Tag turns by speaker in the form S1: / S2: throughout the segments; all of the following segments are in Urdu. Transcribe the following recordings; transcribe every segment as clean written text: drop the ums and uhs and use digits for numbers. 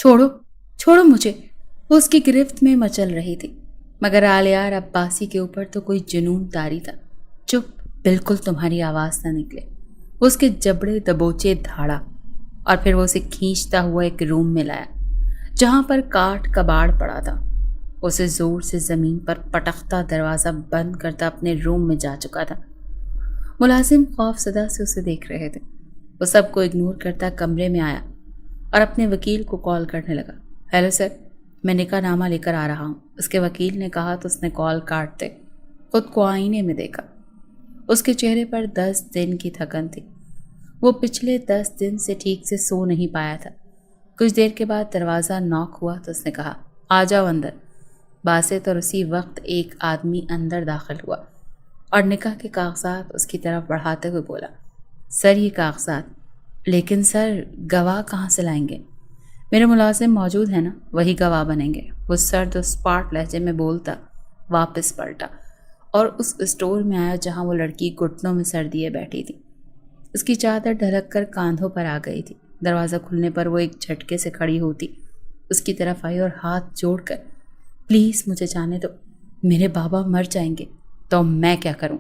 S1: چھوڑو چھوڑو مجھے، وہ اس کی گرفت میں مچل رہی تھی، مگر آلیار عباسی کے اوپر تو کوئی جنون طاری تھا۔ چپ، بالکل تمہاری آواز نہ نکلے۔ وہ اس کے جبڑے دبوچے دھاڑا اور پھر وہ اسے کھینچتا ہوا ایک روم میں لایا جہاں پر کاٹ کباڑ پڑا تھا۔ اسے زور سے زمین پر پٹختا دروازہ بند کرتا اپنے روم میں جا چکا تھا۔ ملازم خوف زدہ سے اسے دیکھ رہے تھے۔ وہ سب کو اگنور کرتا کمرے میں آیا اور اپنے وکیل کو کال کرنے لگا۔ ہیلو سر، میں نکاح نامہ لے کر آ رہا ہوں، اس کے وکیل نے کہا تو اس نے کال کاٹتے خود کو آئینے میں دیکھا۔ اس کے چہرے پر 10 دن کی تھکن تھی۔ وہ پچھلے 10 دن سے ٹھیک سے سو نہیں پایا تھا۔ کچھ دیر کے بعد دروازہ ناک ہوا تو اس نے کہا، آ جاؤ اندر۔ باسط اور اسی وقت ایک آدمی اندر داخل ہوا اور نکاح کے کاغذات اس کی طرف بڑھاتے ہوئے بولا، سر یہ کاغذات، لیکن سر گواہ کہاں سے لائیں گے؟ میرے ملازم موجود ہیں نا، وہی گواہ بنیں گے۔ وہ سرد و اسپاٹ لہجے میں بولتا واپس پلٹا اور اس اسٹور میں آیا جہاں وہ لڑکی گھٹنوں میں سر دیے بیٹھی تھی۔ اس کی چادر ڈھلک کر کاندھوں پر آ گئی تھی۔ دروازہ کھلنے پر وہ ایک جھٹکے سے کھڑی ہوتی اس کی طرف آئی اور ہاتھ جوڑ کر، پلیز مجھے جانے دو، میرے بابا مر جائیں گے تو میں کیا کروں؟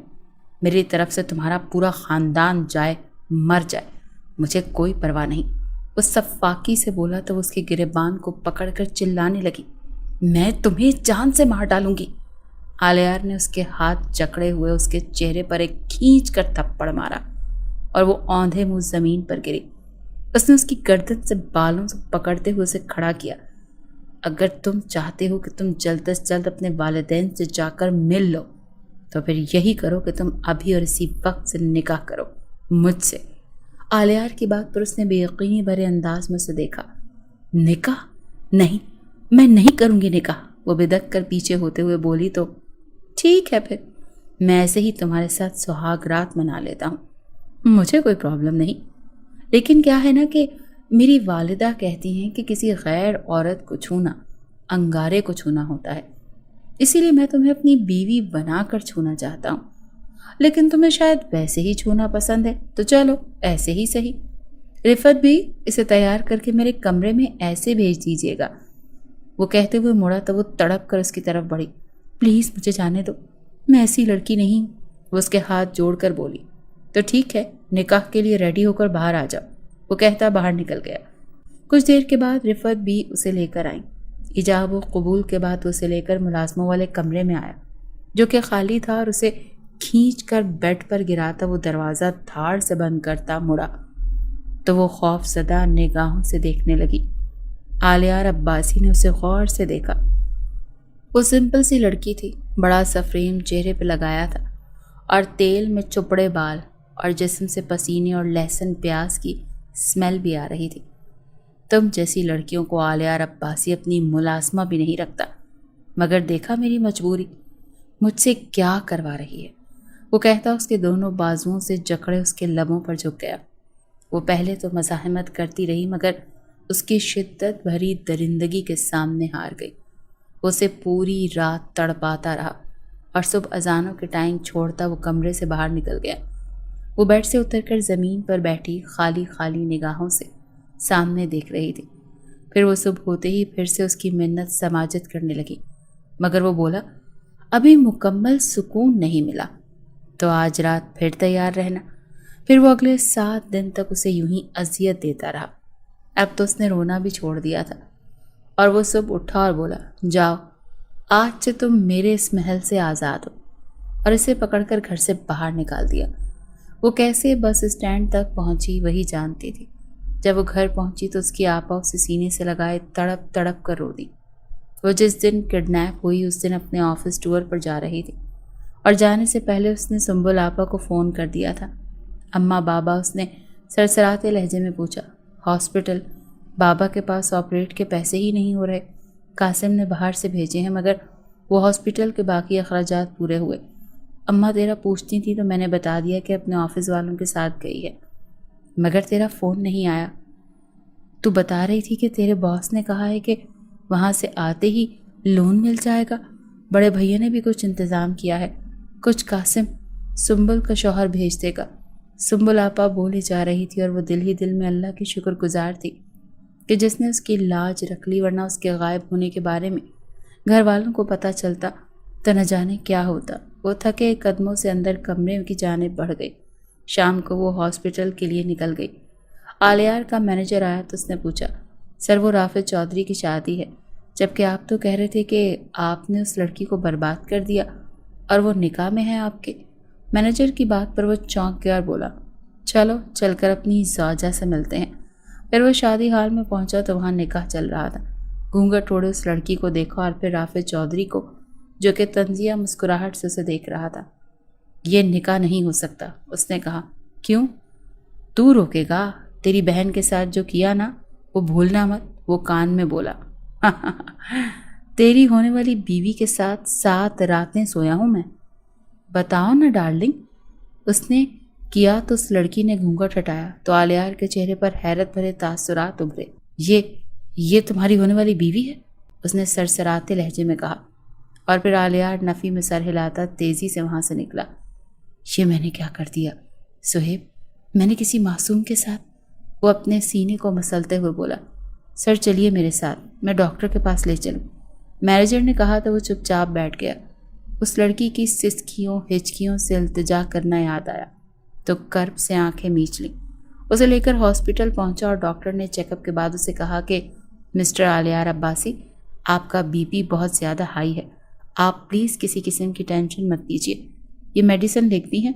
S1: میری طرف سے تمہارا پورا خاندان جائے، مر جائے، مجھے کوئی پرواہ نہیں۔ وہ صفاقی سے بولا تو اس کے گریبان کو پکڑ کر چلانے لگی، میں تمہیں جان سے مار ڈالوں گی۔ آلیار نے اس کے ہاتھ جکڑے ہوئے اس کے چہرے پر ایک کھینچ کر تھپڑ مارا اور وہ اوندھے منہ زمین پر گری۔ اس نے اس کی گردن سے بالوں سے پکڑتے ہوئے اسے کھڑا کیا، اگر تم چاہتے ہو کہ تم جلد از جلد اپنے والدین سے جا کر مل لو تو پھر یہی کرو کہ تم ابھی اور اسی وقت سے نکاح کرو مجھ سے۔ آلیار کی بات پر اس نے بے یقینی بھرے انداز میں اسے دیکھا۔ نکاح؟ نہیں، میں نہیں کروں گی نکاح۔ وہ بدک کر پیچھے ہوتے ہوئے بولی تو ٹھیک ہے، پھر میں ایسے ہی تمہارے ساتھ سہاگ رات منا لیتا ہوں، مجھے کوئی پرابلم نہیں، لیکن کیا ہے نا کہ میری والدہ کہتی ہیں کہ کسی غیر عورت کو چھونا انگارے کو چھونا ہوتا ہے، اسی لیے میں تمہیں اپنی بیوی بنا کر چھونا چاہتا ہوں، لیکن تمہیں شاید ویسے ہی چھونا پسند ہے تو چلو ایسے ہی صحیح۔ رفت بھی اسے تیار کر کے میرے کمرے میں ایسے بھیج دیجیے گا۔ وہ کہتے ہوئے مڑا تو وہ تڑپ کر اس کی طرف بڑھی، پلیز مجھے جانے دو، میں ایسی لڑکی نہیں ہوں۔ وہ اس کے ہاتھ جوڑ کر بولی، تو ٹھیک ہے، نکاح کے لیے ریڈی ہو کر باہر آ جاؤ۔ وہ کہتا باہر نکل گیا۔ کچھ دیر کے بعد رفت بھی اسے لے کر آئیں۔ ایجاب و قبول کے بعد اسے لے کر ملازموں والے کمرے میں آیا جو کہ خالی تھا اور اسے کھینچ کر بیڈ پر گراتا وہ دروازہ دھاڑ سے بند کرتا مڑا تو وہ خوف زدہ نگاہوں سے دیکھنے لگی۔ آلیار عباسی نے اسے غور سے دیکھا۔ وہ سمپل سی لڑکی تھی، بڑا سا فریم چہرے پہ لگایا تھا اور تیل میں چپڑے بال اور جسم سے پسینے اور لہسن پیاز کی اسمیل بھی آ رہی تھی۔ تم جیسی لڑکیوں کو آلیار عباسی اپنی ملازمہ بھی نہیں رکھتا، مگر دیکھا میری مجبوری، مجھ سے کیا کروا رہی ہے؟ وہ کہتا اس کے دونوں بازوؤں سے جکڑے اس کے لبوں پر جھک گیا۔ وہ پہلے تو مزاحمت کرتی رہی مگر اس کی شدت بھری درندگی کے سامنے ہار گئی۔ وہ اسے پوری رات تڑپاتا رہا اور صبح اذانوں کے ٹائم چھوڑتا وہ کمرے سے باہر نکل گیا۔ وہ بیڈ سے اتر کر زمین پر بیٹھی خالی خالی نگاہوں سے سامنے دیکھ رہی تھی۔ پھر وہ صبح ہوتے ہی پھر سے اس کی منت سماجت کرنے لگی، مگر وہ بولا، ابھی مکمل سکون نہیں ملا تو آج رات پھر تیار رہنا۔ پھر وہ اگلے 7 دن تک اسے یوں ہی اذیت دیتا رہا۔ اب تو اس نے رونا بھی چھوڑ دیا تھا اور وہ صبح اٹھا اور بولا، جاؤ آج سے تم میرے اس محل سے آزاد ہو، اور اسے پکڑ کر گھر سے باہر نکال دیا۔ وہ کیسے بس اسٹینڈ تک پہنچی وہی جانتی تھی۔ جب وہ گھر پہنچی تو اس کی آپا اسے سینے سے لگائے تڑپ تڑپ کر رو دی۔ وہ جس دن کڈنیپ ہوئی اس دن اپنے آفس ٹور پر جا رہی تھی اور جانے سے پہلے اس نے سنبل آپا کو فون کر دیا تھا۔ اماں بابا، اس نے سرسراتے لہجے میں پوچھا، ہاسپٹل؟ بابا کے پاس آپریٹ کے پیسے ہی نہیں ہو رہے، قاسم نے باہر سے بھیجے ہیں مگر وہ ہاسپٹل کے باقی اخراجات پورے ہوئے۔ اماں تیرا پوچھتی تھی تو میں نے بتا دیا کہ اپنے آفس والوں کے ساتھ گئی ہے، مگر تیرا فون نہیں آیا۔ تو بتا رہی تھی کہ تیرے باس نے کہا ہے کہ وہاں سے آتے ہی لون مل جائے گا، بڑے بھیا نے بھی کچھ انتظام کیا ہے، کچھ قاسم سنبل کا شوہر بھیج دے گا۔ سنبل آپا بولے جا رہی تھی اور وہ دل ہی دل میں اللہ کی شکر گزار تھی کہ جس نے اس کی لاج رکھ لی، ورنہ اس کے غائب ہونے کے بارے میں گھر والوں کو پتہ چلتا تو نہ جانے کیا ہوتا۔ وہ تھکے قدموں سے اندر کمرے کی جانب بڑھ گئی۔ شام کو وہ ہاسپٹل کے لیے نکل گئی۔ آلیار کا مینیجر آیا تو اس نے پوچھا، سر وہ رافت چودھری کی شادی ہے، جبکہ آپ تو کہہ رہے تھے کہ آپ نے اس لڑکی کو برباد کر دیا اور وہ نکاح میں ہے آپ کے۔ مینیجر کی بات پر وہ چونک گیا اور بولا، چلو چل کر اپنی زوجہ سے ملتے ہیں۔ پھر وہ شادی ہال میں پہنچا تو وہاں نکاح چل رہا تھا۔ گھونگھٹ اوڑھے اس لڑکی کو دیکھا اور پھر رافت چودھری کو، جو کہ تنزیہ مسکراہٹ سے اسے دیکھ رہا تھا۔ یہ نکاح نہیں ہو سکتا، اس نے کہا۔ کیوں؟ تو روکے گا؟ تیری بہن کے ساتھ جو کیا نا، وہ بھولنا مت، وہ کان میں بولا۔ تیری ہونے والی بیوی کے ساتھ 7 راتیں سویا ہوں میں۔ بتاؤ نا ڈارلنگ۔ اس نے کیا تو اس لڑکی نے گھونگھٹ ہٹایا تو آلیار کے چہرے پر حیرت بھرے تاثرات ابھرے۔ یہ تمہاری ہونے والی بیوی ہے؟ اس نے سرسراتے لہجے میں کہا، اور پھر آلیار نفی میں سر ہلاتا تیزی سے وہاں سے نکلا۔ یہ میں نے کیا کر دیا سہیب؟ میں نے کسی معصوم کے ساتھ؟ وہ اپنے سینے کو مسلتے ہوئے بولا۔ سر چلیے میرے ساتھ، میں ڈاکٹر کے پاس لے چلوں۔ مینیجر نے کہا تو وہ چپ چاپ بیٹھ گیا۔ اس لڑکی کی سسکیوں ہچکیوں سے التجا کرنا یاد آیا تو کرب سے آنکھیں میچ لیں۔ اسے لے کر ہاسپٹل پہنچا اور ڈاکٹر نے چیک اپ کے بعد اسے کہا کہ مسٹر آلیار عباسی، آپ کا بی پی بہت زیادہ ہائی ہے، آپ پلیز کسی قسم کی ٹینشن مت لیجیے۔ یہ میڈیسن لکھتی ہیں،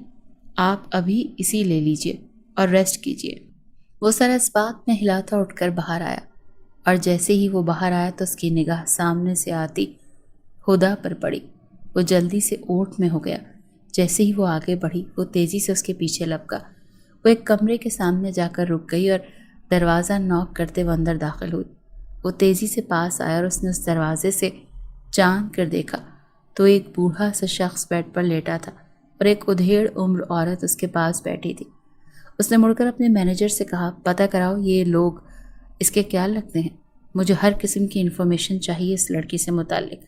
S1: آپ ابھی اسی لے لیجیے اور ریسٹ کیجیے۔ وہ سر اس بات میں ہلاتا اٹھ کر باہر آیا، اور جیسے ہی وہ باہر آیا تو اس کی نگاہ سامنے سے آتی ہدا پر پڑی۔ وہ جلدی سے اوٹ میں ہو گیا۔ جیسے ہی وہ آگے بڑھی، وہ تیزی سے اس کے پیچھے لپکا۔ وہ ایک کمرے کے سامنے جا کر رک گئی اور دروازہ نوک کرتے وہ اندر داخل ہوئی۔ وہ تیزی سے پاس آیا اور اس نے اس دروازے سے جان کر دیکھا تو ایک بوڑھا سا شخص بیڈ پر لیٹا تھا اور ایک ادھیڑ عمر عورت اس کے پاس بیٹھی تھی۔ اس نے مڑ کر اپنے مینیجر سے کہا، پتہ کراؤ یہ لوگ اس کے کیا لگتے ہیں، مجھے ہر قسم کی انفارمیشن چاہیے اس لڑکی سے متعلق۔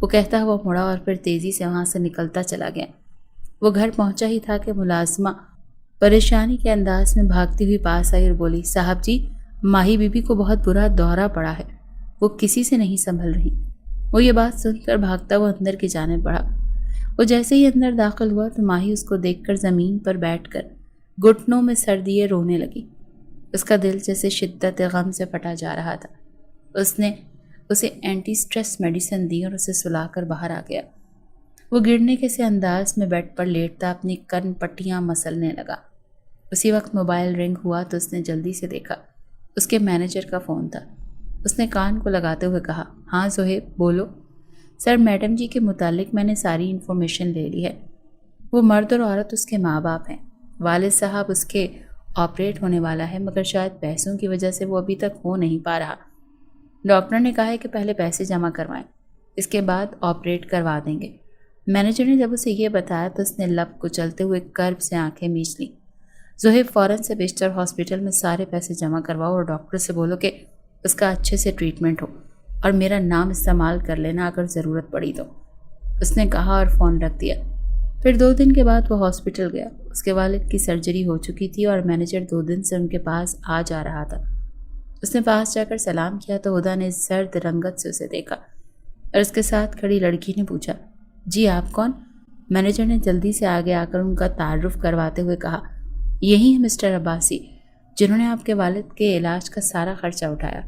S1: وہ کہتا ہوا مڑا اور پھر تیزی سے وہاں سے نکلتا چلا گیا۔ وہ گھر پہنچا ہی تھا کہ ملازمہ پریشانی کے انداز میں بھاگتی ہوئی پاس آئی اور بولی، صاحب جی، ماہی بی بی کو بہت برا دورہ پڑا ہے، وہ کسی سے نہیں سنبھل رہی۔ وہ یہ بات سن کر بھاگتا وہ اندر کی جانب بڑھا۔ وہ جیسے ہی اندر داخل ہوا تو ماہی اس کو دیکھ کر زمین پر بیٹھ کر گھٹنوں میں سر دیے رونے لگی۔ اس کا دل جیسے شدت غم سے پھٹا جا رہا تھا۔ اس نے اسے اینٹی سٹریس میڈیسن دی اور اسے سلا کر باہر آ گیا۔ وہ گرنے کے سے انداز میں بیڈ پر لیٹتا اپنی کن پٹیاں مسلنے لگا۔ اسی وقت موبائل رنگ ہوا تو اس نے جلدی سے دیکھا، اس کے مینیجر کا فون تھا۔ اس نے کان کو لگاتے ہوئے کہا، ہاں زہیب بولو۔ سر، میڈم جی کے متعلق میں نے ساری انفارمیشن لے لی ہے۔ وہ مرد اور عورت اس کے ماں باپ ہیں۔ والد صاحب اس کے آپریٹ ہونے والا ہے، مگر شاید پیسوں کی وجہ سے وہ ابھی تک ہو نہیں پا رہا۔ ڈاکٹر نے کہا ہے کہ پہلے پیسے جمع کروائیں، اس کے بعد آپریٹ کروا دیں گے۔ مینیجر نے جب اسے یہ بتایا تو اس نے لب کچلتے ہوئے کرب سے آنکھیں میچ لیں۔ زہیب، فوراً سے بیشتر ہاسپٹل میں سارے پیسے جمع کرواؤ اور ڈاکٹر سے بولو کہ اس کا اچھے سے ٹریٹمنٹ ہو، اور میرا نام استعمال کر لینا اگر ضرورت پڑی تو، اس نے کہا اور فون رکھ دیا۔ پھر 2 دن کے بعد وہ ہاسپٹل گیا۔ اس کے والد کی سرجری ہو چکی تھی اور مینیجر 2 دن سے ان کے پاس آ جا رہا تھا۔ اس نے پاس جا کر سلام کیا تو ہدا نے زرد رنگت سے اسے دیکھا اور اس کے ساتھ کھڑی لڑکی نے پوچھا، جی آپ کون؟ مینیجر نے جلدی سے آگے آ کر ان کا تعارف کرواتے ہوئے کہا، یہی ہے مسٹر عباسی، جنہوں نے آپ کے والد کے علاج کا سارا خرچہ اٹھایا۔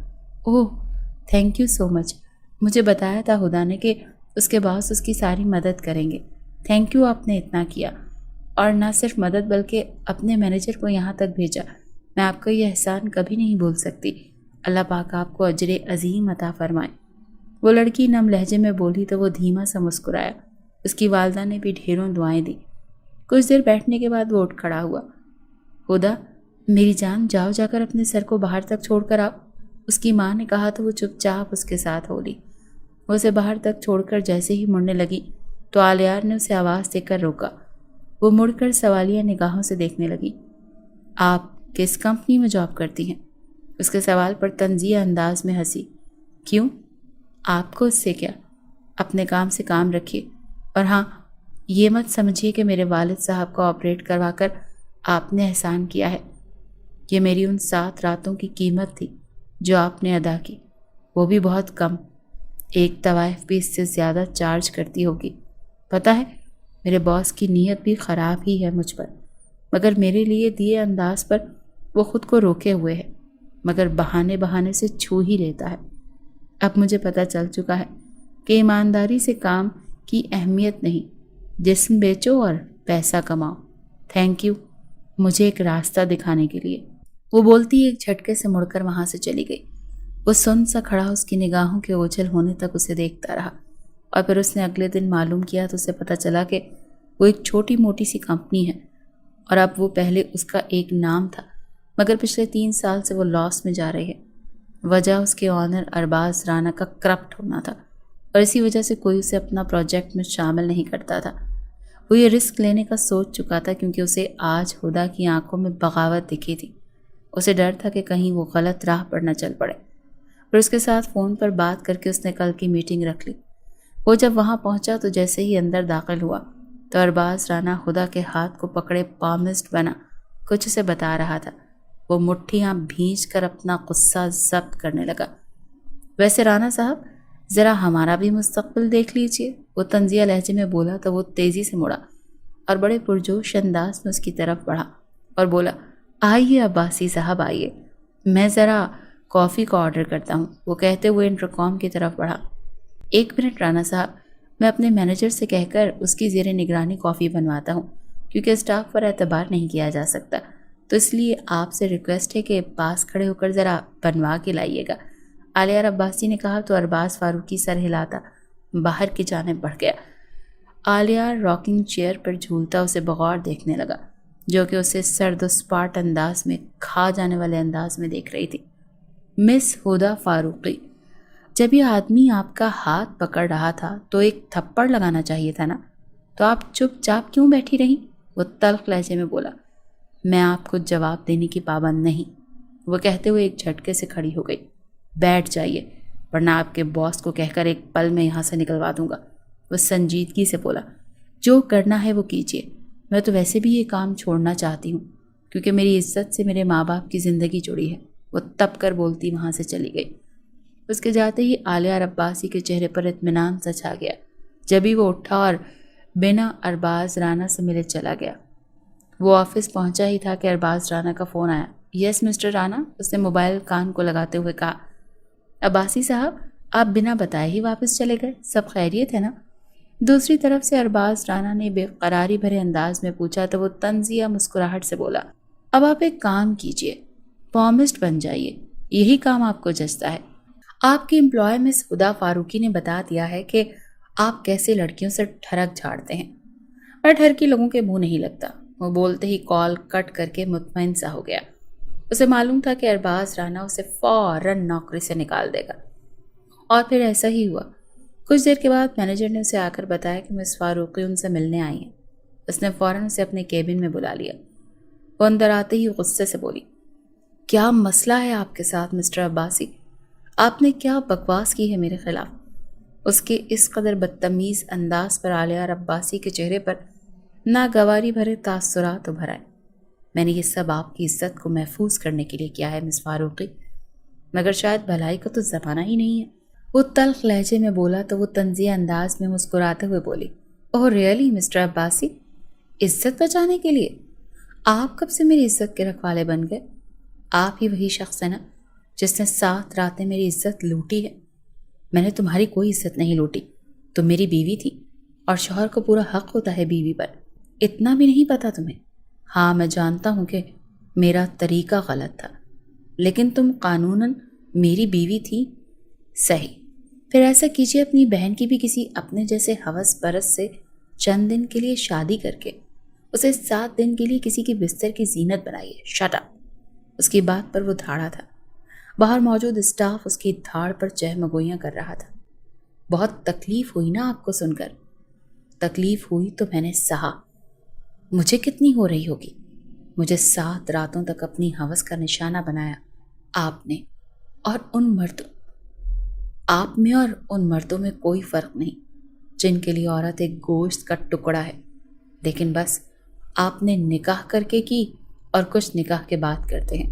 S1: اوہ، تھینک یو سو مچ۔ مجھے بتایا تھا ہدا نے کہ اس کے باس اس کی ساری مدد کریں گے۔ تھینک یو، آپ نے اتنا کیا، اور نہ صرف مدد بلکہ اپنے مینیجر کو یہاں تک بھیجا۔ میں آپ کا یہ احسان کبھی نہیں بھول سکتی۔ اللہ پاک آپ کو اجر عظیم عطا فرمائے۔ وہ لڑکی نم لہجے میں بولی تو وہ دھیما سا مسکرایا۔ اس کی والدہ نے بھی ڈھیروں دعائیں دی۔ کچھ دیر بیٹھنے کے بعد وہ اٹھ کھڑا ہوا۔ ہدا، میری جان، جاؤ جا کر اپنے سر کو باہر تک چھوڑ کر آؤ، اس کی ماں نے کہا تو وہ چپ چاپ اس کے ساتھ ہو لی۔ وہ اسے باہر تک چھوڑ کر جیسے ہی مڑنے لگی تو آلیار نے اسے آواز دے کر روکا۔ وہ مڑ کر سوالیہ نگاہوں سے دیکھنے لگی۔ آپ کس کمپنی میں جاب کرتی ہیں؟ اس کے سوال پر تنزیہ انداز میں ہنسی۔ کیوں؟ آپ کو اس سے کیا؟ اپنے کام سے کام رکھیے، اور ہاں، یہ مت سمجھیے کہ میرے والد صاحب کو آپریٹ کروا کر آپ نے احسان کیا ہے۔ یہ میری ان 7 راتوں کی قیمت تھی جو آپ نے ادا کی وہ بھی بہت کم، ایک طوائف بھی اس سے زیادہ چارج کرتی ہوگی۔ پتہ ہے میرے باس کی نیت بھی خراب ہی ہے مجھ پر، مگر میرے لیے دیے انداز پر وہ خود کو روکے ہوئے ہے، مگر بہانے سے چھو ہی لیتا ہے۔ اب مجھے پتہ چل چکا ہے کہ ایمانداری سے کام کی اہمیت نہیں، جسم بیچو اور پیسہ کماؤ۔ تھینک یو مجھے ایک راستہ دکھانے کے لیے۔ وہ بولتی ایک جھٹکے سے مڑ کر وہاں سے چلی گئی۔ وہ سن سا کھڑا اس کی نگاہوں کے اوجھل ہونے تک اسے دیکھتا رہا، اور پھر اس نے اگلے دن معلوم کیا تو اسے پتہ چلا کہ وہ ایک چھوٹی موٹی سی کمپنی ہے، اور اب وہ پہلے اس کا ایک نام تھا، مگر پچھلے 3 سال سے وہ لاس میں جا رہی ہے۔ وجہ اس کے آنر ارباز رانا کا کرپٹ ہونا تھا، اور اسی وجہ سے کوئی اسے اپنا پروجیکٹ میں شامل نہیں کرتا تھا۔ وہ یہ رسک لینے کا سوچ چکا تھا کیونکہ اسے آج ہدا کی آنکھوں میں بغاوت دکھی تھی۔ اسے ڈر تھا کہ کہیں وہ غلط راہ پر نہ چل پڑے۔ پھر اس کے ساتھ فون پر بات کر کے اس نے کل کی میٹنگ رکھ لی۔ وہ جب وہاں پہنچا تو جیسے ہی اندر داخل ہوا تو ارباز رانا خدا کے ہاتھ کو پکڑے پامسٹ بنا کچھ اسے بتا رہا تھا۔ وہ مٹھیاں بھینچ کر اپنا غصہ ضبط کرنے لگا۔ ویسے رانا صاحب ذرا ہمارا بھی مستقبل دیکھ لیجئے، وہ طنزیہ لہجے میں بولا تو وہ تیزی سے مڑا اور بڑے پرجوش انداز میں اس کی طرف بڑھا اور بولا، آئیے عباسی صاحب آئیے، میں ذرا کافی کا آرڈر کرتا ہوں۔ وہ کہتے ہوئے انٹرکام کی طرف بڑھا۔ 1 منٹ رانا صاحب، میں اپنے مینیجر سے کہہ کر اس کی زیر نگرانی کافی بنواتا ہوں، کیونکہ اسٹاف پر اعتبار نہیں کیا جا سکتا، تو اس لیے آپ سے ریکویسٹ ہے کہ پاس کھڑے ہو کر ذرا بنوا کے لائیے گا۔ عالیہ عباسی نے کہا تو ارباز فاروقی سر ہلاتا باہر کی جانب بڑھ گیا۔ عالیہ راکنگ چیئر پر جھولتا اسے بغور دیکھنے لگا، جو کہ اسے سرد و سپاٹ انداز میں کھا جانے والے انداز میں دیکھ رہی تھی۔ مس ہدا فاروقی، جب یہ آدمی آپ کا ہاتھ پکڑ رہا تھا تو ایک تھپڑ لگانا چاہیے تھا نا، تو آپ چپ چاپ کیوں بیٹھی رہیں؟ وہ تلخ لہجے میں بولا۔ میں آپ کو جواب دینے کی پابند نہیں، وہ کہتے ہوئے ایک جھٹکے سے کھڑی ہو گئی۔ بیٹھ جائیے ورنہ آپ کے باس کو کہہ کر ایک پل میں یہاں سے نکلوا دوں گا، وہ سنجیدگی سے بولا۔ جو کرنا ہے وہ کیجیے، میں تو ویسے بھی یہ کام چھوڑنا چاہتی ہوں کیونکہ میری عزت سے میرے ماں باپ کی زندگی جڑی ہے، وہ تپ کر بولتی وہاں سے چلی گئی۔ اس کے جاتے ہی عالیہ عباسی کے چہرے پر اطمینان سا چھا گیا، جبھی وہ اٹھا اور بنا ارباز رانا سے ملے چلا گیا۔ وہ آفس پہنچا ہی تھا کہ ارباز رانا کا فون آیا۔ یس مسٹر رانا، اس نے موبائل کان کو لگاتے ہوئے کہا۔ عباسی صاحب، آپ بنا بتائے ہی واپس چلے گئے، سب خیریت ہے نا؟ دوسری طرف سے ارباز رانا نے بے قراری بھرے انداز میں پوچھا تو وہ طنزیہ مسکراہٹ سے بولا، اب آپ ایک کام کیجئے، پامسٹ بن جائیے، یہی کام آپ کو جچتا ہے۔ آپ کی امپلائی مس ہدا فاروقی نے بتا دیا ہے کہ آپ کیسے لڑکیوں سے ٹھڑک جھاڑتے ہیں، اور ٹھرکی لوگوں کے منہ نہیں لگتا۔ وہ بولتے ہی کال کٹ کر کے مطمئن سا ہو گیا۔ اسے معلوم تھا کہ ارباز رانا اسے فوراً نوکری سے نکال دے گا، اور پھر ایسا ہی ہوا۔ کچھ دیر کے بعد مینیجر نے اسے آ کر بتایا کہ مس فاروقی ان سے ملنے آئی ہیں۔ اس نے فوراً اسے اپنے کیبن میں بلا لیا۔ وہ اندر آتے ہی غصے سے بولی، کیا مسئلہ ہے آپ کے ساتھ مسٹر عباسی؟ آپ نے کیا بکواس کی ہے میرے خلاف؟ اس کے اس قدر بدتمیز انداز پر عالیہ عباسی کے چہرے پر ناگواری بھرے تاثرات ابھر آئے۔ میں نے یہ سب آپ کی عزت کو محفوظ کرنے کے لیے کیا ہے مس فاروقی، مگر شاید بھلائی کا تو زمانہ ہی نہیں ہے، وہ تلخ لہجے میں بولا تو وہ طنزیہ انداز میں مسکراتے ہوئے بولی، اوہ ریئلی مسٹر عباسی، عزت بچانے کے لیے؟ آپ کب سے میری عزت کے رکھوالے بن گئے؟ آپ ہی وہی شخص ہے نا جس نے 7 راتیں میری عزت لوٹی ہے؟ میں نے تمہاری کوئی عزت نہیں لوٹی، تم میری بیوی تھی، اور شوہر کو پورا حق ہوتا ہے بیوی پر، اتنا بھی نہیں پتا تمہیں؟ ہاں میں جانتا ہوں کہ میرا طریقہ غلط تھا، لیکن تم قانوناً میری بیوی تھی، صحیح۔ پھر ایسا کیجیے اپنی بہن کی بھی کسی اپنے جیسے ہوس پرست سے چند دن کے لیے شادی کر کے اسے 7 دن کے لیے کسی کی بستر کی زینت بنائیے۔ شٹ اپ، اس کی بات پر وہ دھاڑا تھا۔ باہر موجود اسٹاف اس کی دھاڑ پر چہمگوئیاں کر رہا تھا۔ بہت تکلیف ہوئی نا آپ کو سن کر؟ تکلیف ہوئی تو میں نے سہا، مجھے کتنی ہو رہی ہوگی؟ مجھے 7 راتوں تک اپنی ہوس کا نشانہ بنایا آپ نے، اور ان مردوں، آپ میں اور ان مردوں میں کوئی فرق نہیں جن کے لیے عورت ایک گوشت کا ٹکڑا ہے، لیکن بس آپ نے نکاح کر کے کی اور کچھ نکاح کے بعد کرتے ہیں۔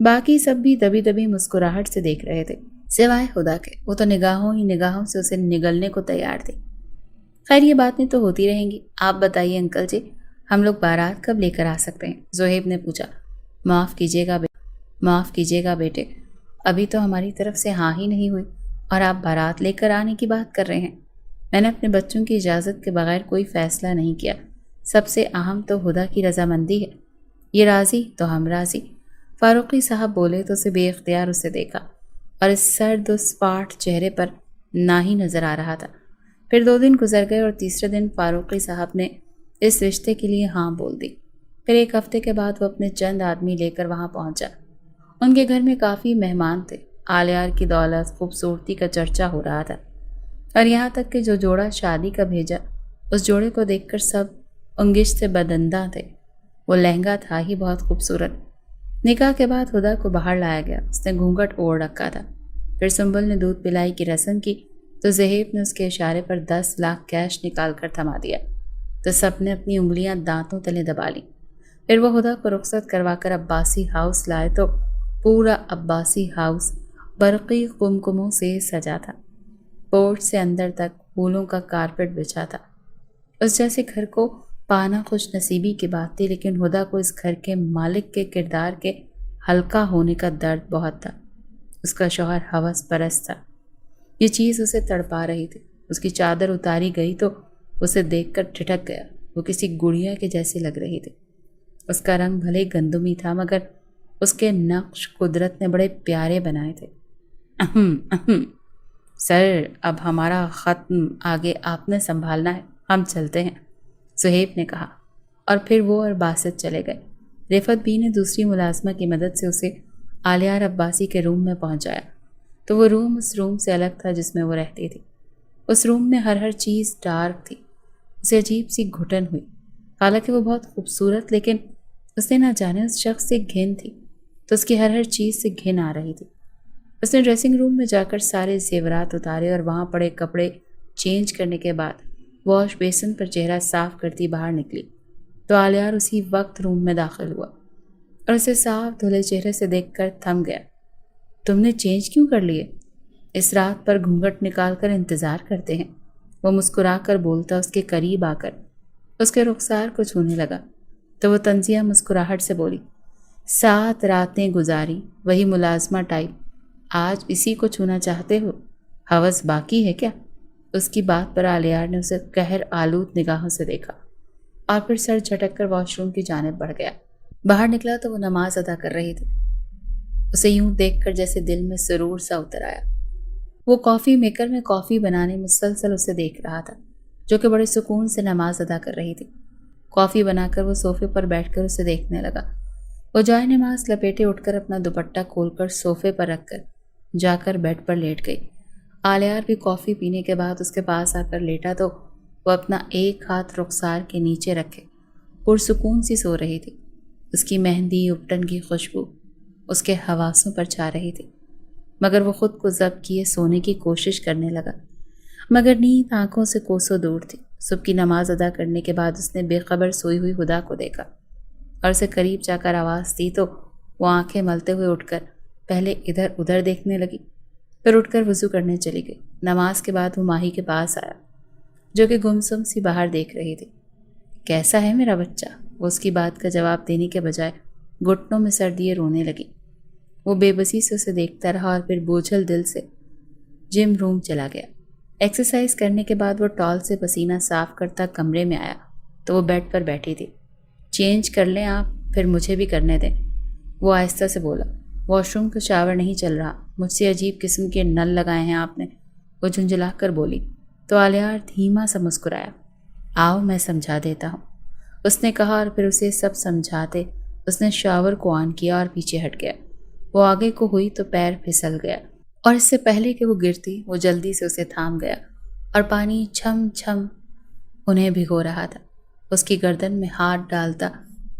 S1: باقی سب بھی دبی دبی مسکراہٹ سے دیکھ رہے تھے سوائے خدا کے، وہ تو نگاہوں ہی نگاہوں سے اسے نگلنے کو تیار تھے۔ خیر یہ باتیں تو ہوتی رہیں گی، آپ بتائیے انکل جی، ہم لوگ بارات کب لے کر آ سکتے ہیں؟ زہیب نے پوچھا۔ معاف کیجیے گا بیٹے، ابھی تو ہماری طرف سے ہاں ہی نہیں ہوئی اور آپ بارات لے کر آنے کی بات کر رہے ہیں۔ میں نے اپنے بچوں کی اجازت کے بغیر کوئی فیصلہ نہیں کیا، سب سے اہم تو خدا کی رضامندی ہے، یہ راضی تو ہم راضی۔ فاروقی صاحب بولے تو اسے بے اختیار اسے دیکھا اور اس سرد و سپاٹ چہرے پر نہ ہی نظر آ رہا تھا۔ پھر 2 دن گزر گئے اور تیسرے دن فاروقی صاحب نے اس رشتے کے لیے ہاں بول دی۔ پھر 1 ہفتے کے بعد وہ اپنے چند آدمی لے کر وہاں پہنچا۔ ان کے گھر میں کافی مہمان تھے، آلیار کی دولت خوبصورتی کا چرچا ہو رہا تھا، اور یہاں تک کہ جو جوڑا شادی کا بھیجا اس جوڑے کو دیکھ کر سب انگشت سے بدندہ تھے۔ وہ لہنگا تھا ہی بہت خوبصورت۔ نکاح کے بعد خدا کو باہر لایا گیا، اس نے گھونگھٹ اوڑھ رکھا تھا۔ پھر سنبل نے دودھ پلائی کی رسم کی تو زہیب نے اس کے اشارے پر 10 لاکھ کیش نکال کر تھما دیا تو سب نے اپنی انگلیاں دانتوں تلے دبا لیں۔ پھر وہ خدا کو رخصت کروا کر عباسی ہاؤس لائے تو پورا عباسی ہاؤس برقی قمقموں سے سجا تھا، پورچ سے اندر تک پھولوں کا کارپٹ بچھا تھا۔ اس جیسے گھر کو پانا خوش نصیبی کی بات تھی، لیکن خدا کو اس گھر کے مالک کے کردار کے ہلکا ہونے کا درد بہت تھا۔ اس کا شوہر ہوس پرست تھا، یہ چیز اسے تڑپا رہی تھی۔ اس کی چادر اتاری گئی تو اسے دیکھ کر ٹھٹک گیا، وہ کسی گڑیا کے جیسے لگ رہی تھی۔ اس کا رنگ بھلے گندمی تھا مگر اس کے نقش قدرت نے بڑے پیارے بنائے تھے۔ سر اب ہمارا ختم، آگے آپ نے سنبھالنا ہے، ہم چلتے ہیں، زہیب نے کہا، اور پھر وہ اور باسط چلے گئے۔ رفعت بھی نے دوسری ملازمہ کی مدد سے اسے آلیار عباسی کے روم میں پہنچایا تو وہ روم اس روم سے الگ تھا جس میں وہ رہتی تھی۔ اس روم میں ہر چیز ڈارک تھی، اسے عجیب سی گھٹن ہوئی، حالانکہ وہ بہت خوبصورت، لیکن اس نے نہ جانے اس شخص سے گھن تھی تو اس کی ہر چیز سے گھن آ رہی تھی۔ اس نے ڈریسنگ روم میں جا کر سارے زیورات اتارے اور وہاں پڑے کپڑے چینج کرنے کے بعد واش بیسن پر چہرہ صاف کرتی باہر نکلی تو آلیار اسی وقت روم میں داخل ہوا اور اسے صاف دھلے چہرے سے دیکھ کر تھم گیا۔ تم نے چینج کیوں کر لیے؟ اس رات پر گھونگھٹ نکال کر انتظار کرتے ہیں، وہ مسکرا کر بولتا اس کے قریب آ کر اس کے رخسار کو چھونے لگا تو وہ طنزیہ مسکراہٹ سے بولی، 7 راتیں گزاری، وہی ملازمہ ٹائپ، آج اسی کو چھونا چاہتے ہو؟ ہوس باقی ہے کیا؟ اس کی بات پر آلیار نے اسے قہر آلود نگاہوں سے دیکھا اور پھر سر جھٹک کر واش روم کی جانب بڑھ گیا۔ باہر نکلا تو وہ نماز ادا کر رہی تھی، اسے یوں دیکھ کر جیسے دل میں سرور سا اتر آیا۔ وہ کافی میکر میں کافی بنانے مسلسل اسے دیکھ رہا تھا، جو کہ بڑے سکون سے نماز ادا کر رہی تھی۔ کافی بنا کر وہ صوفے پر بیٹھ کر اسے دیکھنے لگا۔ وہ جائے نماز لپیٹے اٹھ کر اپنا دوپٹہ کھول کر صوفے پر رکھ کر جا کر بیڈ پر لیٹ گئی۔ آلیار بھی کافی پینے کے بعد اس کے پاس آ کر لیٹا تو وہ اپنا ایک ہاتھ رخسار کے نیچے رکھے پرسکون سی سو رہی تھی۔ اس کی مہندی اپٹن کی خوشبو اس کے حواسوں پر چھا رہی تھی، مگر وہ خود کو ضبط کیے سونے کی کوشش کرنے لگا، مگر نیند آنکھوں سے کوسوں دور تھی۔ صبح کی نماز ادا کرنے کے بعد اس نے بے خبر سوئی ہوئی خدا کو دیکھا اور اسے قریب جا کر آواز دی تو وہ آنکھیں ملتے ہوئے اٹھ کر پہلے ادھر ادھر دیکھنے لگی، پھر اٹھ کر وضو کرنے چلی گئی۔ نماز کے بعد وہ ماہی کے پاس آیا جو کہ گمسم سی باہر دیکھ رہی تھی۔ کیسا ہے میرا بچہ؟ وہ اس کی بات کا جواب دینے کے بجائے گھٹنوں میں سر دیے رونے لگی۔ وہ بے بسی سے اسے دیکھتا رہا اور پھر بوجھل دل سے جم روم چلا گیا۔ ایکسرسائز کرنے کے بعد وہ ٹال سے پسینہ صاف کرتا کمرے میں آیا تو وہ بیڈ پر بیٹھی تھی۔ چینج کر لیں آپ، پھر مجھے بھی کرنے دیں، وہ آہستہ سے بولا۔ واش روم کا شاور نہیں چل رہا، مجھ سے عجیب قسم کے نل لگائے ہیں آپ نے، وہ جھنجھلا کر بولی تو آلیار دھیما سا مسکرایا۔ آؤ میں سمجھا دیتا ہوں، اس نے کہا اور پھر اسے سب سمجھاتے اس نے شاور کو آن کیا اور پیچھے ہٹ گیا۔ وہ آگے کو ہوئی تو پیر پھسل گیا اور اس سے پہلے کہ وہ گرتی وہ جلدی سے اسے تھام گیا اور پانی چھم چھم انہیں بھگو رہا تھا۔ اس کی گردن میں ہاتھ ڈالتا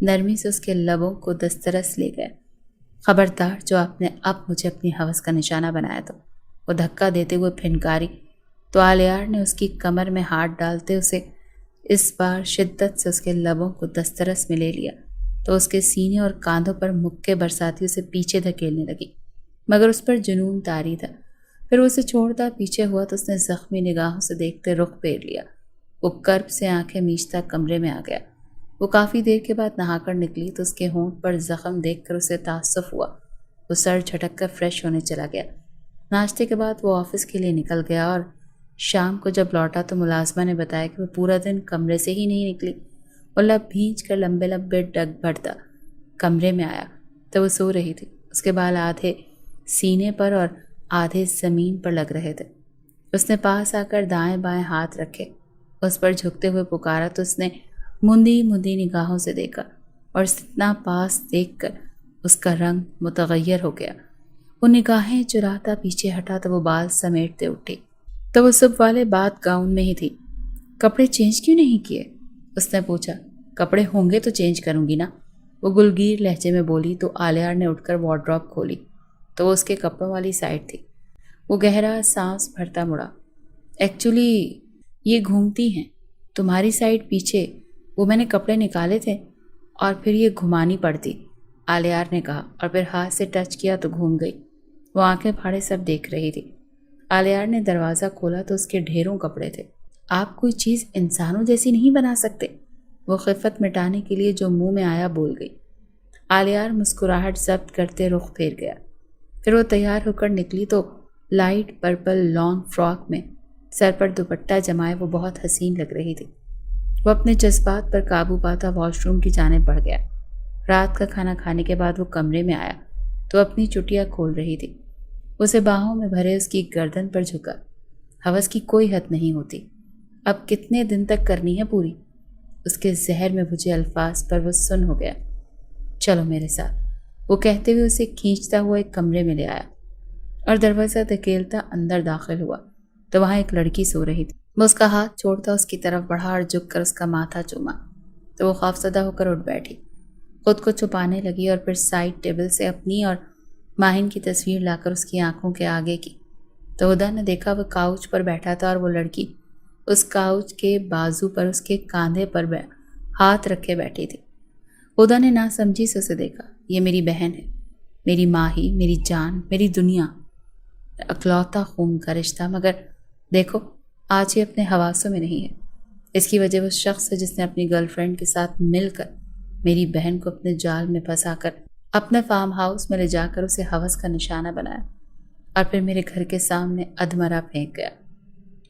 S1: نرمی سے اس کے لبوں کو دسترس لے گیا۔ خبردار جو آپ نے اب مجھے اپنی ہوس کا نشانہ بنایا تو وہ دھکا دیتے ہوئے پھنکاری تو آلیار نے اس کی کمر میں ہاتھ ڈالتے اسے اس بار شدت سے اس کے لبوں کو دسترس میں لے لیا۔ تو اس کے سینے اور کاندھوں پر مکے برساتی اسے پیچھے دھکیلنے لگی، مگر اس پر جنون طاری تھا۔ پھر وہ اسے چھوڑتا پیچھے ہوا تو اس نے زخمی نگاہوں سے دیکھتے رخ پھیر لیا۔ وہ کرب سے آنکھیں میچتا کمرے میں آ گیا۔ وہ کافی دیر کے بعد نہا کر نکلی تو اس کے ہونٹ پر زخم دیکھ کر اسے تعصف ہوا۔ وہ سر جھٹک کر فریش ہونے چلا گیا۔ ناشتے کے بعد وہ آفس کے لیے نکل گیا اور شام کو جب لوٹا تو ملازمہ نے بتایا کہ وہ پورا دن کمرے سے ہی نہیں نکلی۔ وہ لب بھینچ کر لمبے لمبے ڈگ بھرتا کمرے میں آیا تو وہ سو رہی تھی۔ اس کے بال آدھے سینے پر اور آدھے زمین پر لگ رہے تھے۔ اس نے پاس آ کر دائیں بائیں ہاتھ رکھے، اس پر جھکتے ہوئے پکارا تو اس نے مندی مندی نگاہوں سے دیکھا اور اتنا پاس دیکھ کر اس کا رنگ متغیر ہو گیا۔ وہ نگاہیں چراتا پیچھے ہٹا تو وہ بال سمیٹتے اٹھی تو وہ صبح والے بات گاؤن میں ہی تھی۔ کپڑے چینج کیوں نہیں کیے؟ اس نے پوچھا۔ کپڑے ہوں گے تو چینج کروں گی نا، وہ گلگیر لہجے میں بولی تو آلیار نے اٹھ کر وارڈروب کھولی تو وہ اس کے کپڑوں والی سائڈ تھی۔ وہ گہرا سانس بھرتا مڑا۔ ایکچولی یہ گھومتی ہیں، تمہاری سائڈ پیچھے، وہ میں نے کپڑے نکالے تھے اور پھر یہ گھمانی پڑتی، آلیار نے کہا اور پھر ہاتھ سے ٹچ کیا تو گھوم گئی۔ وہ آنکھیں پھاڑے سب دیکھ رہی تھی۔ آلیار نے دروازہ کھولا تو اس کے ڈھیروں کپڑے تھے۔ آپ کوئی چیز انسانوں جیسی نہیں بنا سکتے، وہ خفت مٹانے کے لیے جو منہ میں آیا بول گئی۔ آلیار مسکراہٹ ضبط کرتے رخ پھیر گیا۔ پھر وہ تیار ہو کر نکلی تو لائٹ پرپل لانگ فراک میں سر پر دوپٹہ جمائے وہ بہت حسین لگ رہی تھی۔ وہ اپنے جذبات پر قابو پاتا واش روم کی جانب بڑھ گیا۔ رات کا کھانا کھانے کے بعد وہ کمرے میں آیا تو اپنی چٹیاں کھول رہی تھی۔ اسے باہوں میں بھرے اس کی گردن پر جھکا۔ ہوس کی کوئی حد نہیں ہوتی، اب کتنے دن تک کرنی ہے پوری؟ اس کے زہر میں بھجے الفاظ پر وہ سن ہو گیا۔ چلو میرے ساتھ، وہ کہتے ہوئے اسے کھینچتا ہوا ایک کمرے میں لے آیا اور دروازہ دھکیلتا اندر داخل ہوا تو وہاں ایک لڑکی سو رہی تھی۔ وہ اس کا ہاتھ چھوڑتا اس کی طرف بڑھا اور جھک کر اس کا ماتھا چوما تو وہ خوفزدہ ہو کر اٹھ بیٹھی، خود کو چھپانے لگی اور پھر سائڈ ٹیبل سے اپنی اور ماہن کی تصویر لا کر اس کی آنکھوں کے آگے کی تو ہدا نے دیکھا وہ کاؤچ پر بیٹھا تھا اور وہ لڑکی اس کاؤچ کے بازو پر اس کے کاندھے پر ہاتھ رکھے بیٹھی تھی۔ ہدا نے نہ سمجھی سے اسے دیکھا۔ یہ میری بہن ہے، میری ماہی، میری جان، میری دنیا، اکلوتا خون کا رشتہ، مگر دیکھو آج یہ اپنے حواسوں میں نہیں ہے۔ اس کی وجہ اس شخص ہے جس نے اپنی گرل فرینڈ کے ساتھ مل کر میری بہن کو اپنے جال میں پھنسا کر اپنے فارم ہاؤس میں لے جا کر اسے ہوس کا نشانہ بنایا اور پھر میرے گھر کے سامنے ادھمرا پھینک گیا۔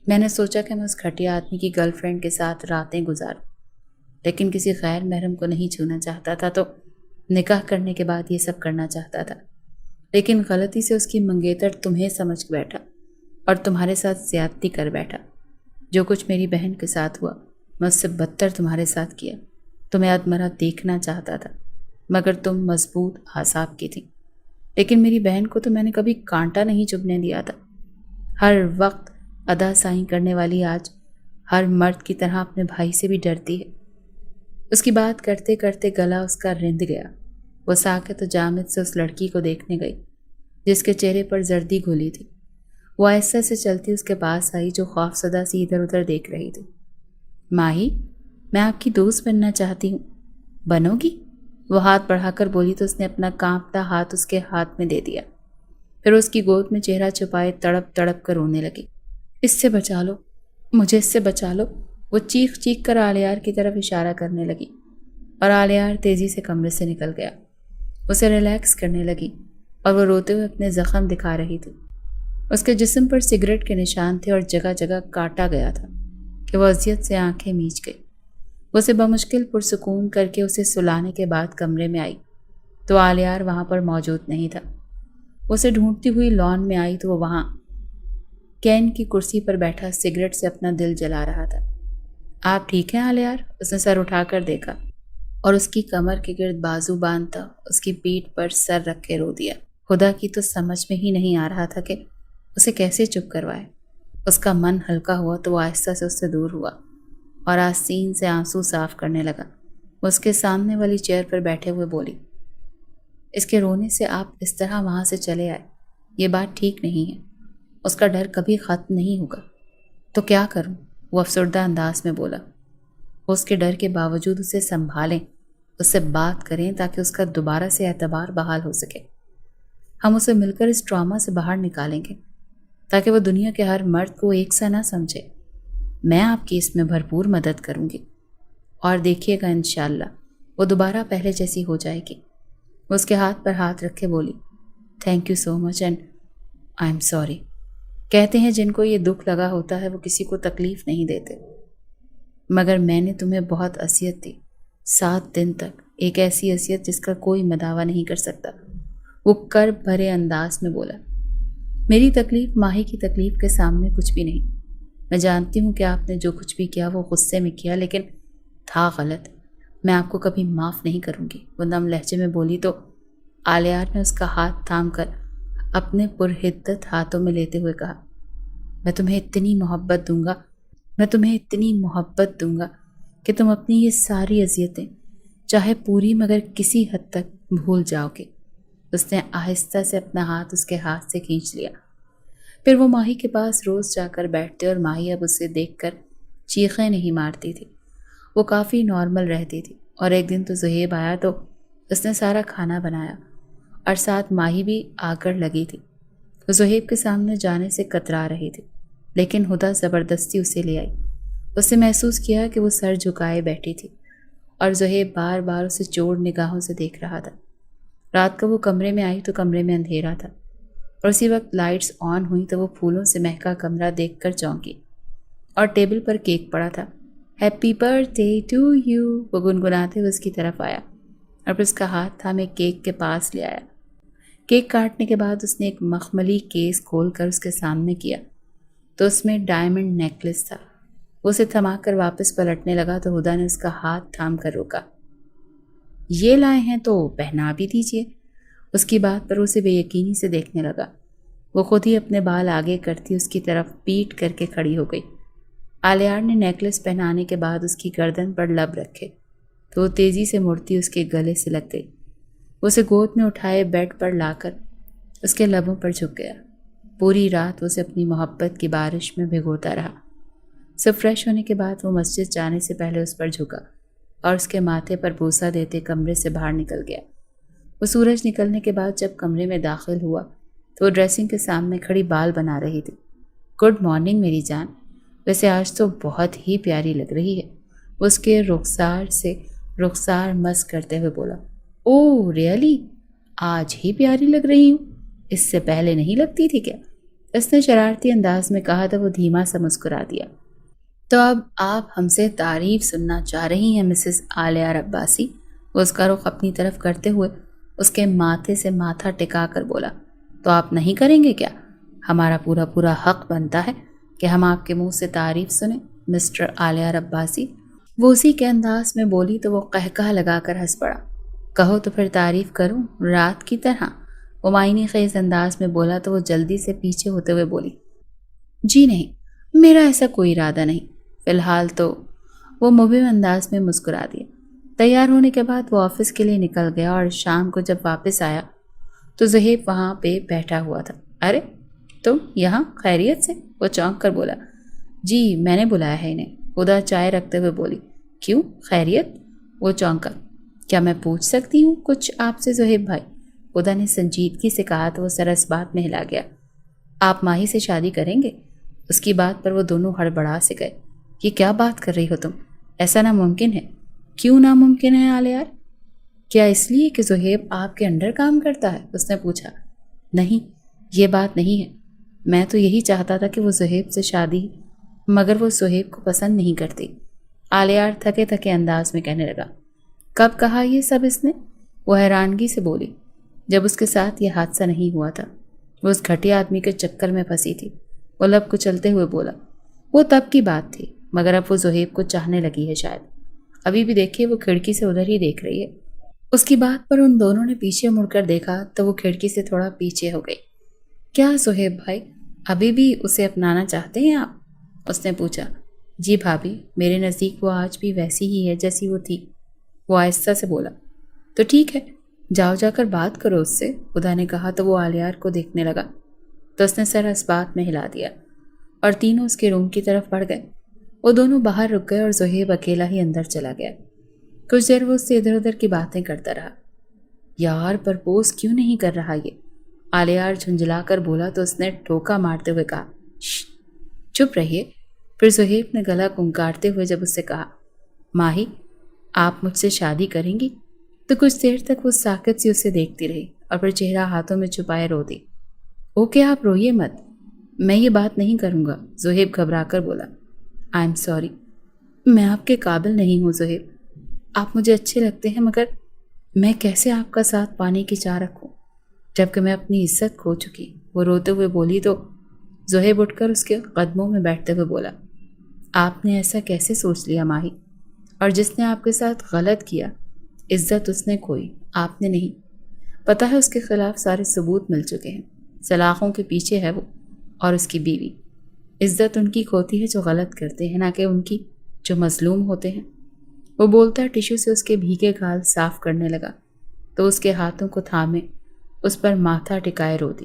S1: میں نے سوچا کہ میں اس گھٹیا آدمی کی گرل فرینڈ کے ساتھ راتیں گزاروں، لیکن کسی غیر محرم کو نہیں چھونا چاہتا تھا تو نکاح کرنے کے بعد یہ سب کرنا چاہتا تھا، لیکن غلطی سے اس کی منگیتر تمہیں سمجھ بیٹھا اور تمہارے ساتھ زیادتی کر بیٹھا۔ جو کچھ میری بہن کے ساتھ ہوا میں اس سے بدتر تمہارے ساتھ کیا۔ تمہیں ادمرا دیکھنا چاہتا تھا مگر تم مضبوط اعصاب کی تھی، لیکن میری بہن کو تو میں نے کبھی کانٹا نہیں چبھنے دیا تھا۔ ہر وقت ادا سائیں کرنے والی آج ہر مرد کی طرح اپنے بھائی سے بھی ڈرتی ہے۔ اس کی بات کرتے کرتے گلا اس کا رند گیا۔ وہ ساکت و جامد سے اس لڑکی کو دیکھنے گئی جس کے چہرے پر زردی گھلی تھی۔ وہ آہستہ سے چلتی اس کے پاس آئی جو خوفزدہ سی ادھر ادھر دیکھ رہی تھی۔ ماہی، میں آپ کی دوست بننا چاہتی ہوں، بنو گی؟ وہ ہاتھ بڑھا کر بولی تو اس نے اپنا کانپتا ہاتھ اس کے ہاتھ میں دے دیا۔ پھر اس کی گود میں چہرہ چھپائے تڑپ تڑپ کر رونے لگی۔ اس سے بچا لو، مجھے اس سے بچا لو، وہ چیخ چیخ کر آلیار کی طرف اشارہ کرنے لگی اور آلیار تیزی سے کمرے سے نکل گیا۔ اسے ریلیکس کرنے لگی اور وہ روتے ہوئے اپنے زخم دکھا رہی تھی۔ اس کے جسم پر سگریٹ کے نشان تھے اور جگہ جگہ کاٹا گیا تھا کہ وہ اذیت سے آنکھیں میچ گئی۔ وہ اسے بمشکل پرسکون کر کے اسے سلانے کے بعد کمرے میں آئی تو آلیار وہاں پر موجود نہیں تھا۔ اسے ڈھونڈتی ہوئی لان میں آئی تو وہ وہاں کین کی کرسی پر بیٹھا سگریٹ سے اپنا دل جلا رہا تھا۔ آپ ٹھیک ہیں آلیار؟ اس نے سر اٹھا کر دیکھا اور اس کی کمر کے گرد بازو باندھتا اس کی پیٹھ پر سر رکھ کے رو دیا۔ خدا کی تو سمجھ میں ہی نہیں آ رہا تھا کہ اسے کیسے چپ کروائے۔ اس کا من ہلکا ہوا تو وہ آہستہ سے اس سے دور ہوا اور آستین سے آنسو صاف کرنے لگا۔ وہ اس کے سامنے والی چیئر پر بیٹھے ہوئے بولی، اس کے رونے سے آپ اس طرح وہاں سے چلے آئے، یہ بات ٹھیک نہیں ہے۔ اس کا ڈر کبھی ختم نہیں ہوگا۔ تو کیا کروں؟ وہ افسردہ انداز میں بولا۔ اس کے ڈر کے باوجود اسے سنبھالیں، اس سے بات کریں تاکہ اس کا دوبارہ سے اعتبار بحال ہو سکے۔ ہم اسے مل کر اس ٹراما سے باہر نکالیں گے تاکہ وہ دنیا کے ہر مرد کو ایک سا نہ سمجھے۔ میں آپ کی اس میں بھرپور مدد کروں گی اور دیکھیے گا انشاءاللہ وہ دوبارہ پہلے جیسی ہو جائے گی۔ وہ اس کے ہاتھ پر ہاتھ رکھے بولی، thank you so much and I am sorry. کہتے ہیں جن کو یہ دکھ لگا ہوتا ہے وہ کسی کو تکلیف نہیں دیتے، مگر میں نے تمہیں بہت اذیت دی، 7 دن تک، ایک ایسی اذیت جس کا کوئی مداوع نہیں کر سکتا۔ وہ کرب بھرے انداز میں بولا، میری تکلیف ماہی کی تکلیف کے سامنے کچھ بھی نہیں۔ میں جانتی ہوں کہ آپ نے جو کچھ بھی کیا وہ غصے میں کیا، لیکن تھا غلط۔ میں آپ کو کبھی معاف نہیں کروں گی، وہ نم لہجے میں بولی تو آلیار نے اس کا ہاتھ تھام کر اپنے پرحدت ہاتھوں میں لیتے ہوئے کہا، میں تمہیں اتنی محبت دوں گا کہ تم اپنی یہ ساری اذیتیں چاہے پوری مگر کسی حد تک بھول جاؤ گے۔ اس نے آہستہ سے اپنا ہاتھ اس کے ہاتھ سے کھینچ لیا۔ پھر وہ ماہی کے پاس روز جا کر بیٹھتے اور ماہی اب اسے دیکھ کر چیخیں نہیں مارتی تھی، وہ کافی نارمل رہتی تھی۔ اور ایک دن تو زہیب آیا تو اس نے سارا کھانا بنایا اور ساتھ ماہی بھی آ کر لگی تھی۔ وہ زہیب کے سامنے جانے سے کترا رہی تھی، لیکن ہدا زبردستی اسے لے آئی۔ اس نے محسوس کیا کہ وہ سر جھکائے بیٹھی تھی اور زہیب بار بار اسے چور نگاہوں سے دیکھ رہا تھا۔ رات کو وہ کمرے میں آئی تو کمرے میں اندھیرا تھا اور اسی وقت لائٹس آن ہوئی تو وہ پھولوں سے مہکا کمرہ دیکھ کر چونکی اور ٹیبل پر کیک پڑا تھا۔ Happy birthday to you, وہ گنگناتے ہوئے اس کی طرف آیا اور پھر اس کا ہاتھ تھامے کیک کے پاس لے آیا۔ کیک کاٹنے کے بعد اس نے ایک مخملی کیس کھول کر اس کے سامنے کیا تو اس میں ڈائمنڈ نیکلس تھا۔ وہ اسے تھما کر واپس پلٹنے لگا تو ہدا نے اس کا ہاتھ تھام کر روکا۔ یہ لائے ہیں تو پہنا بھی دیجیے۔ اس کی بات پر اسے بے یقینی سے دیکھنے لگا۔ وہ خود ہی اپنے بال آگے کرتی اس کی طرف پیٹ کر کے کھڑی ہو گئی۔ آلیار نے نیکلس پہنانے کے بعد اس کی گردن پر لب رکھے تو وہ تیزی سے مڑتی اس کے گلے سے لگ گئی۔ وہ اسے گود میں اٹھائے بیڈ پر لا کر اس کے لبوں پر جھک گیا۔ پوری رات وہ اسے اپنی محبت کی بارش میں بھگوتا رہا۔ سب فریش ہونے کے بعد وہ مسجد جانے سے پہلے اس پر جھکا اور اس کے ماتھے پر بوسہ دیتے کمرے سے باہر نکل گیا۔ وہ سورج نکلنے کے بعد جب کمرے میں داخل ہوا تو وہ ڈریسنگ کے سامنے کھڑی بال بنا رہی تھی۔ گڈ مارننگ میری جان، ویسے آج تو بہت ہی پیاری لگ رہی ہے، وہ اس کے رخسار سے رخسار مس کرتے ہوئے بولا۔ اوہ ریئلی، آج ہی پیاری لگ رہی ہوں، اس سے پہلے نہیں لگتی تھی کیا؟ اس نے شرارتی انداز میں کہا تو وہ دھیما سا مسکرا دیا۔ تو اب آپ ہم سے تعریف سننا چاہ رہی ہیں مسز آلیار عباسی؟ وہ اس کا رخ اپنی طرف کرتے ہوئے اس کے ماتھے سے ماتھا ٹکا کر بولا۔ تو آپ نہیں کریں گے کیا؟ ہمارا پورا حق بنتا ہے کہ ہم آپ کے منہ سے تعریف سنیں مسٹر آلیار عباسی۔ وہ اسی کے انداز میں بولی تو وہ قہقہ لگا کر ہنس پڑا۔ کہو تو پھر تعریف کروں رات کی طرح؟ وہ معنی خیز انداز میں بولا تو وہ جلدی سے پیچھے ہوتے ہوئے بولی، جی نہیں، میرا ایسا کوئی ارادہ نہیں، فی الحال تو۔ وہ مبہم انداز میں مسکرا دیا۔ تیار ہونے کے بعد وہ آفس کے لیے نکل گیا اور شام کو جب واپس آیا تو زہیب وہاں پہ بیٹھا ہوا تھا۔ ارے تم یہاں خیریت سے؟ وہ چونک کر بولا۔ جی میں نے بلایا ہے انہیں، ہدا چائے رکھتے ہوئے بولی۔ کیوں خیریت؟ وہ چونکا۔ کیا میں پوچھ سکتی ہوں کچھ آپ سے زہیب بھائی؟ ہدا نے سنجیدگی سے کہا تو وہ سر اس بات میں ہلا گیا۔ آپ ماہی سے شادی کریں گے؟ اس کی بات پر وہ دونوں ہڑبڑا سے گئے۔ یہ کیا بات کر رہی ہو تم؟ ایسا ناممکن ہے۔ کیوں ناممکن ہے آلیار؟ کیا اس لیے کہ زہیب آپ کے انڈر کام کرتا ہے؟ اس نے پوچھا۔ نہیں، یہ بات نہیں ہے، میں تو یہی چاہتا تھا کہ وہ زہیب سے شادی، مگر وہ زہیب کو پسند نہیں کرتی، آلیار تھکے تھکے انداز میں کہنے لگا۔ کب کہا یہ سب اس نے؟ وہ حیرانگی سے بولی۔ جب اس کے ساتھ یہ حادثہ نہیں ہوا تھا، وہ اس گھٹیا آدمی کے چکر میں پھنسی تھی۔ وہ لب کچلتے ہوئے بولا۔ وہ تب کی بات تھی، مگر اب وہ زہیب کو چاہنے لگی ہے شاید۔ ابھی بھی دیکھیے وہ کھڑکی سے ادھر ہی دیکھ رہی ہے۔ اس کی بات پر ان دونوں نے پیچھے مڑ کر دیکھا تو وہ کھڑکی سے تھوڑا پیچھے ہو گئی۔ کیا زہیب بھائی ابھی بھی اسے اپنانا چاہتے ہیں آپ؟ اس نے پوچھا۔ جی بھابھی، میرے نزدیک وہ آج بھی ویسی ہی ہے جیسی وہ تھی، وہ آہستہ سے بولا۔ تو ٹھیک ہے، جاؤ جا کر بات کرو اس سے، خدا نے کہا تو وہ آلیار کو دیکھنے لگا تو اس نے سر اس بات میں ہلا دیا اور تینوں اس کے روم کی طرف بڑھ گئے۔ وہ دونوں باہر رک گئے اور زہیب اکیلا ہی اندر چلا گیا۔ کچھ دیر وہ اس سے ادھر ادھر کی باتیں کرتا رہا۔ یار پرپوز کیوں نہیں کر رہا یہ؟ آلیار جھنجھلا کر بولا تو اس نے ٹھوکا مارتے ہوئے کہا، چپ رہیے۔ پھر زہیب نے گلا کنکارتے ہوئے جب اس سے کہا، ماہی آپ مجھ سے شادی کریں گی؟ تو کچھ دیر تک وہ ساکت سی اسے دیکھتی رہی اور پھر چہرہ ہاتھوں میں چھپائے رو دی۔ اوکے آپ روئیے مت، میں یہ بات نہیں کروں گا، زہیب گھبرا کر بولا۔ آئی ایم سوری، میں آپ کے قابل نہیں ہوں زہیب، آپ مجھے اچھے لگتے ہیں مگر میں کیسے آپ کا ساتھ پانے کی چاہ رکھوں جبکہ میں اپنی عزت کھو چکی۔ وہ روتے ہوئے بولی تو زہیب اٹھ کر اس کے قدموں میں بیٹھتے ہوئے بولا، آپ نے ایسا کیسے سوچ لیا ماہی؟ اور جس نے آپ کے ساتھ غلط کیا عزت اس نے کھوئی، آپ نے نہیں۔ پتہ ہے اس کے خلاف سارے ثبوت مل چکے ہیں، سلاخوں کے پیچھے ہے وہ اور اس کی بیوی۔ عزت ان کی کھوتی ہے جو غلط کرتے ہیں، نہ کہ ان کی جو مظلوم ہوتے ہیں۔ وہ بولتا ٹیشو سے اس کے بھیگے گال صاف کرنے لگا تو اس کے ہاتھوں کو تھامے اس پر ماتھا ٹکائے رو دی۔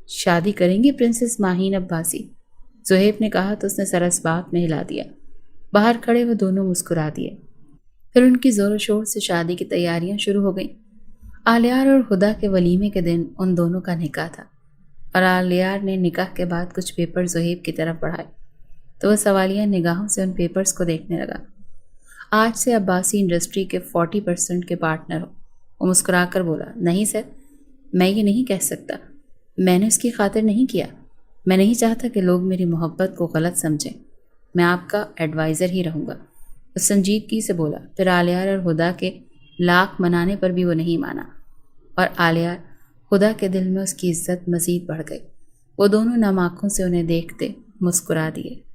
S1: شادی کریں گے پرنسس ماہین عباسی؟ زہیب نے کہا تو اس نے سر اس بات میں ہلا دیا۔ باہر کھڑے وہ دونوں مسکرا دیے۔ پھر ان کی زور و شور سے شادی کی تیاریاں شروع ہو گئیں۔ آلیار اور ہدا کے ولیمے کے دن ان دونوں کا نکاح تھا اور آلیار نے نکاح کے بعد کچھ پیپر زہیب کی طرف بڑھائے تو وہ سوالیہ نگاہوں سے ان پیپرز کو دیکھنے لگا۔ آج سے عباسی انڈسٹری کے 40% کے پارٹنر ہو۔ وہ مسکرا کر بولا، نہیں سر، میں یہ نہیں کہہ سکتا، میں نے اس کی خاطر نہیں کیا، میں نہیں چاہتا کہ لوگ میری محبت کو غلط سمجھیں، میں آپ کا ایڈوائزر ہی رہوں گا۔ اس سنجیدگی سے بولا۔ پھر آلیار اور ہدا کے لاکھ منانے پر بھی وہ نہیں مانا اور آلیار ہدا کے دل میں اس کی عزت مزید بڑھ گئی۔ وہ دونوں نم آنکھوں سے انہیں دیکھتے مسکرا دیے۔